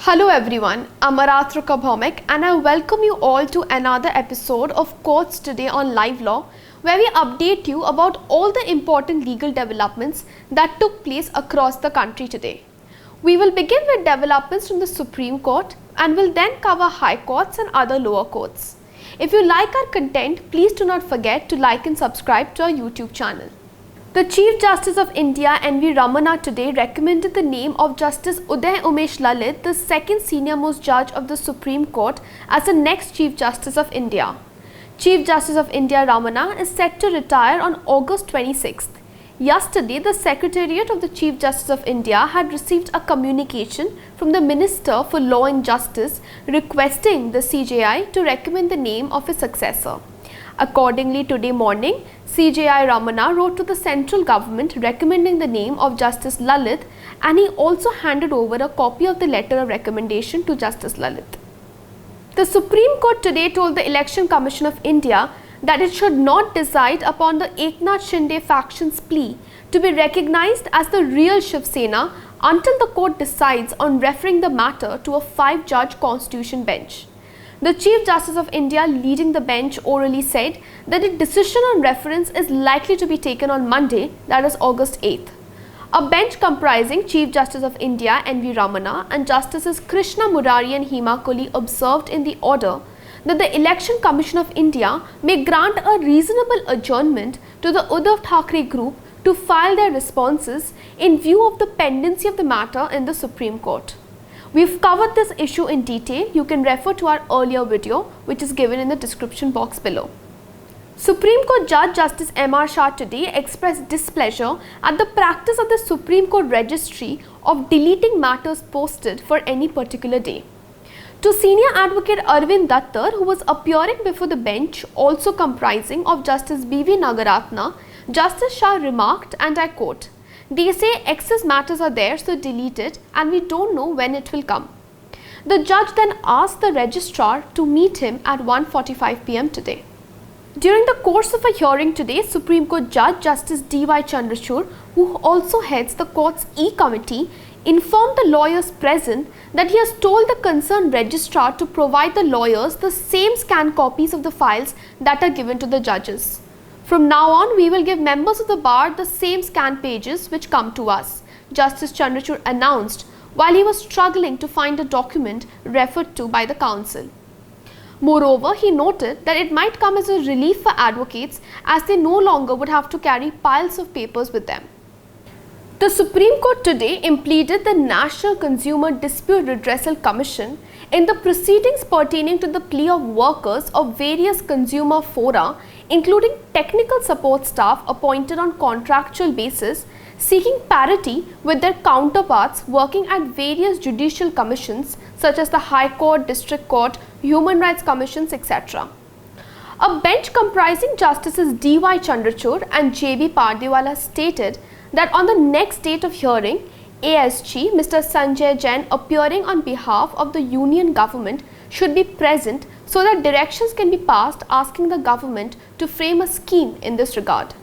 Hello everyone, I'm Aratrika Bhomik and I welcome you all to another episode of Courts Today on LiveLaw, where we update you about all the important legal developments that took place across the country today. We will begin with developments from the Supreme Court and will then cover High Courts and other lower courts. If you like our content, please do not forget to like and subscribe to our YouTube channel. The Chief Justice of India N.V. Ramana today recommended the name of Justice Uday Umesh Lalit, the second senior most judge of the Supreme Court, as the next Chief Justice of India. Chief Justice of India Ramana is set to retire on August 26th. Yesterday, the Secretariat of the Chief Justice of India had received a communication from the Minister for Law and Justice requesting the CJI to recommend the name of his successor. Accordingly, today morning, CJI Ramana wrote to the central government recommending the name of Justice Lalit, and he also handed over a copy of the letter of recommendation to Justice Lalit. The Supreme Court today told the Election Commission of India that it should not decide upon the Eknath Shinde faction's plea to be recognized as the real Shiv Sena until the court decides on referring the matter to a 5-judge constitution bench. The Chief Justice of India leading the bench orally said that a decision on reference is likely to be taken on Monday, that is August 8th. A bench comprising Chief Justice of India N.V. Ramana and Justices Krishna Murari and Hema Kohli observed in the order that the Election Commission of India may grant a reasonable adjournment to the Uddhav Thackeray group to file their responses in view of the pendency of the matter in the Supreme Court. We've covered this issue in detail. You can refer to our earlier video, which is given in the description box below. Supreme Court Judge Justice M.R. Shah today expressed displeasure at the practice of the Supreme Court Registry of deleting matters posted for any particular day. To Senior Advocate Arvind Dattar, who was appearing before the bench, also comprising of Justice B.V. Nagaratna, Justice Shah remarked, and I quote, "They say excess matters are there, so delete it, and we don't know when it will come." The judge then asked the registrar to meet him at 1:45 p.m. today. During the course of a hearing today, Supreme Court Judge Justice D.Y. Chandrachud, who also heads the court's E-Committee, informed the lawyers present that he has told the concerned registrar to provide the lawyers the same scanned copies of the files that are given to the judges. From now on, we will give members of the bar the same scanned pages which come to us, Justice Chandrachud announced while he was struggling to find a document referred to by the counsel. Moreover, he noted that it might come as a relief for advocates as they no longer would have to carry piles of papers with them. The Supreme Court today impleaded the National Consumer Dispute Redressal Commission in the proceedings pertaining to the plea of workers of various consumer fora, including technical support staff appointed on contractual basis, seeking parity with their counterparts working at various judicial commissions such as the High Court, District Court, Human Rights Commissions, etc. A bench comprising Justices D.Y. Chandrachud and J.B. Pardiwala stated that on the next date of hearing, ASG Mr. Sanjay Jain, appearing on behalf of the Union government, should be present so that directions can be passed asking the government to frame a scheme in this regard.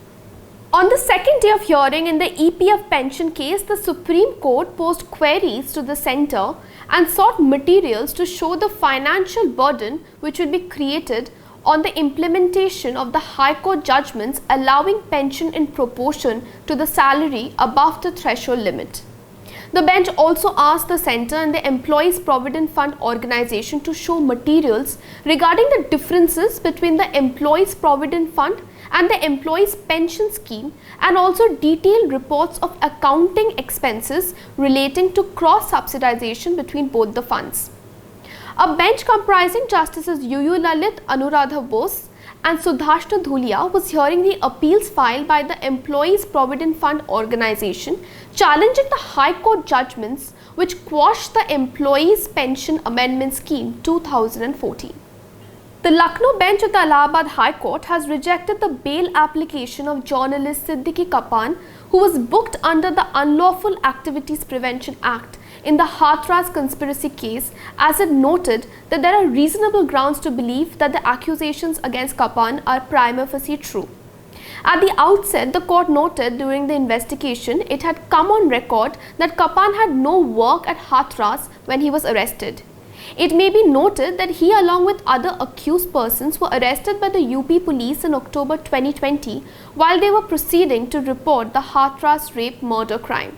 On the second day of hearing in the EPF pension case, the Supreme Court posed queries to the centre and sought materials to show the financial burden which would be created on the implementation of the High Court judgments allowing pension in proportion to the salary above the threshold limit. The bench also asked the centre and the Employees Provident Fund Organisation to show materials regarding the differences between the Employees Provident Fund and the Employees Pension Scheme, and also detailed reports of accounting expenses relating to cross-subsidization between both the funds. A bench comprising Justices U.U. Lalit, Anuradha Bose and Sudhashna Dhulia was hearing the appeals filed by the Employees Provident Fund Organisation challenging the High Court judgments which quashed the Employees Pension Amendment Scheme 2014. The Lucknow bench of the Allahabad High Court has rejected the bail application of journalist Siddiqui Kappan, who was booked under the Unlawful Activities Prevention Act in the Hathras conspiracy case, as it noted that there are reasonable grounds to believe that the accusations against Kappan are prima facie true. At the outset, the court noted during the investigation it had come on record that Kappan had no work at Hathras when he was arrested. It may be noted that he, along with other accused persons, were arrested by the UP police in October 2020 while they were proceeding to report the Hathras rape murder crime.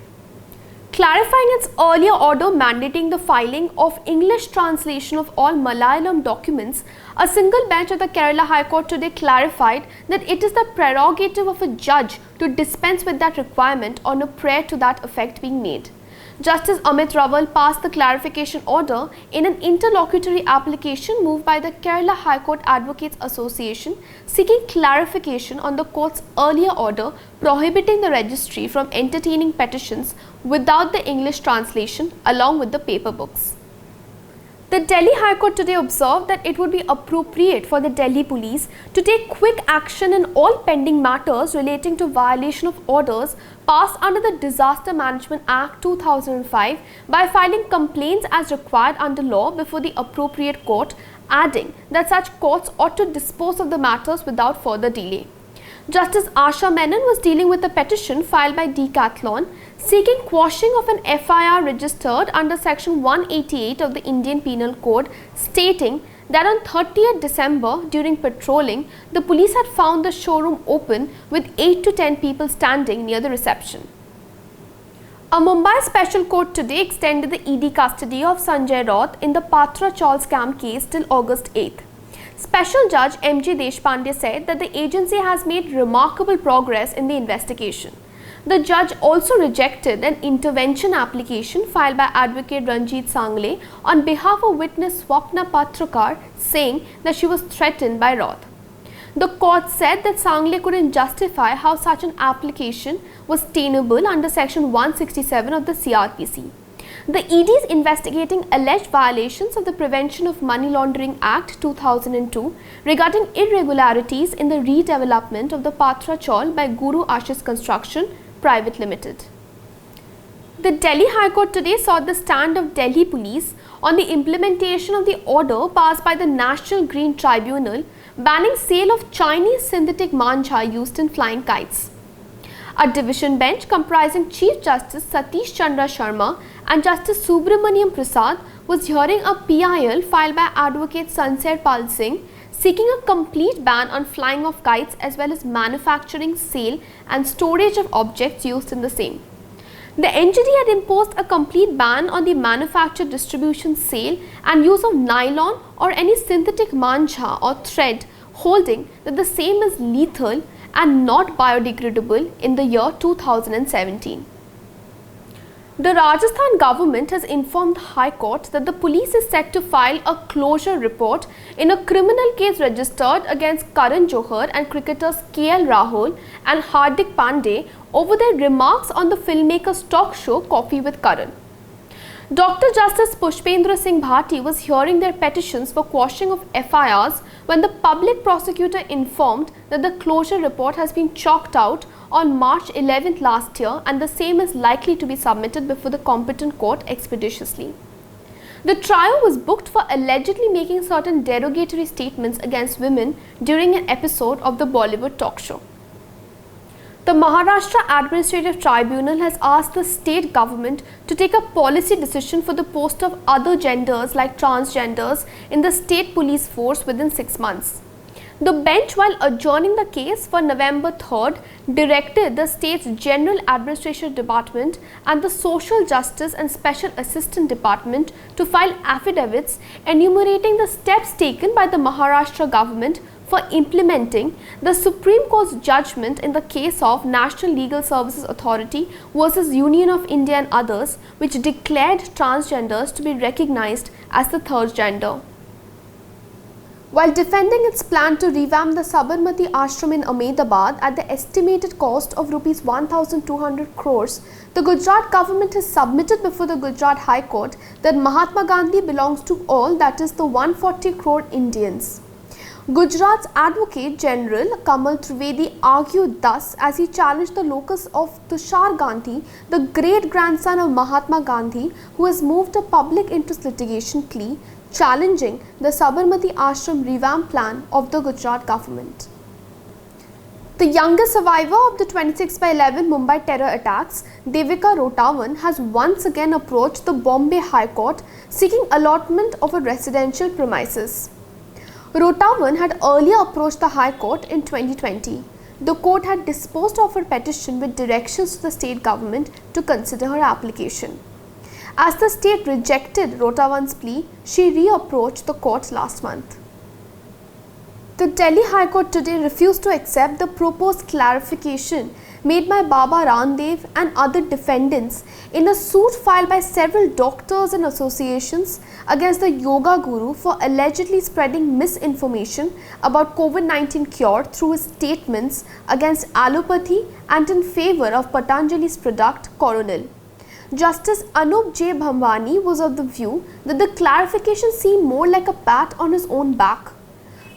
Clarifying its earlier order mandating the filing of English translation of all Malayalam documents, a single bench of the Kerala High Court today clarified that it is the prerogative of a judge to dispense with that requirement on a prayer to that effect being made. Justice Amit Raval passed the clarification order in an interlocutory application moved by the Kerala High Court Advocates Association seeking clarification on the court's earlier order prohibiting the registry from entertaining petitions without the English translation along with the paper books. The Delhi High Court today observed that it would be appropriate for the Delhi police to take quick action in all pending matters relating to violation of orders passed under the Disaster Management Act 2005 by filing complaints as required under law before the appropriate court, adding that such courts ought to dispose of the matters without further delay. Justice Asha Menon was dealing with a petition filed by Decathlon seeking quashing of an FIR registered under Section 188 of the Indian Penal Code, stating that on 30th December during patrolling, the police had found the showroom open with 8 to 10 people standing near the reception. A Mumbai special court today extended the ED custody of Sanjay Raut in the Patra Chaul scam case till August 8th. Special Judge M.J. Deshpande said that the agency has made remarkable progress in the investigation. The judge also rejected an intervention application filed by Advocate Ranjit Sangle on behalf of witness Swapna Patrakar, saying that she was threatened by Raut. The court said that Sangle couldn't justify how such an application was tenable under Section 167 of the CRPC. The ED is investigating alleged violations of the Prevention of Money Laundering Act 2002 regarding irregularities in the redevelopment of the Patra Chaul by Guru Ashish Construction Private Limited. The Delhi High Court today saw the stand of Delhi Police on the implementation of the order passed by the National Green Tribunal banning sale of Chinese synthetic manja used in flying kites. A division bench comprising Chief Justice Satish Chandra Sharma and Justice Subramaniam Prasad was hearing a PIL filed by Advocate Sanser Pal Singh seeking a complete ban on flying of kites as well as manufacturing, sale and storage of objects used in the same. The NGT had imposed a complete ban on the manufacture, distribution, sale and use of nylon or any synthetic manja or thread, holding that the same is lethal and not biodegradable in the year 2017. The Rajasthan government has informed the High Court that the police is set to file a closure report in a criminal case registered against Karan and cricketers KL Rahul and Hardik Pandey over their remarks on the filmmaker's talk show Koffee with Karan. Dr. Justice Pushpendra Singh Bhati was hearing their petitions for quashing of FIRs when the public prosecutor informed that the closure report has been chalked out on March 11th last year and the same is likely to be submitted before the competent court expeditiously. The trial was booked for allegedly making certain derogatory statements against women during an episode of the Bollywood talk show. The Maharashtra Administrative Tribunal has asked the state government to take a policy decision for the post of other genders like transgenders in the state police force within 6 months. The bench, while adjourning the case for November 3rd, directed the state's General Administration Department and the Social Justice and Special Assistant Department to file affidavits enumerating the steps taken by the Maharashtra government for implementing the Supreme Court's judgment in the case of National Legal Services Authority versus Union of India and others, which declared transgenders to be recognized as the third gender. While defending its plan to revamp the Sabarmati Ashram in Ahmedabad at the estimated cost of Rs 1,200 crores, the Gujarat government has submitted before the Gujarat High Court that Mahatma Gandhi belongs to all, that is the 140 crore Indians. Gujarat's Advocate General Kamal Trivedi argued thus as he challenged the locus of Tushar Gandhi, the great-grandson of Mahatma Gandhi, who has moved a public interest litigation plea challenging the Sabarmati Ashram revamp plan of the Gujarat government. The youngest survivor of the 26/11 Mumbai terror attacks, Devika Rotavan, has once again approached the Bombay High Court seeking allotment of a residential premises. Rotavan had earlier approached the High Court in 2020. The court had disposed of her petition with directions to the state government to consider her application. As the state rejected Rotavan's plea, she reapproached the court last month. The Delhi High Court today refused to accept the proposed clarification made by Baba Ramdev and other defendants in a suit filed by several doctors and associations against the yoga guru for allegedly spreading misinformation about COVID-19 cure through his statements against allopathy and in favor of Patanjali's product Coronil. Justice Anup J. Bhamwani was of the view that the clarification seemed more like a pat on his own back.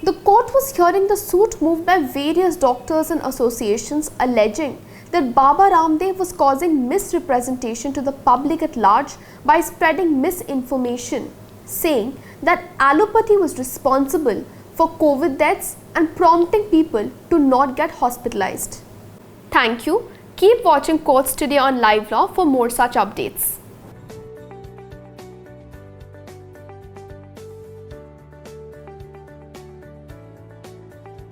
The court was hearing the suit moved by various doctors and associations alleging that Baba Ramdev was causing misrepresentation to the public at large by spreading misinformation, saying that allopathy was responsible for COVID deaths and prompting people to not get hospitalized. Thank you. Keep watching Courts Today on LiveLaw for more such updates.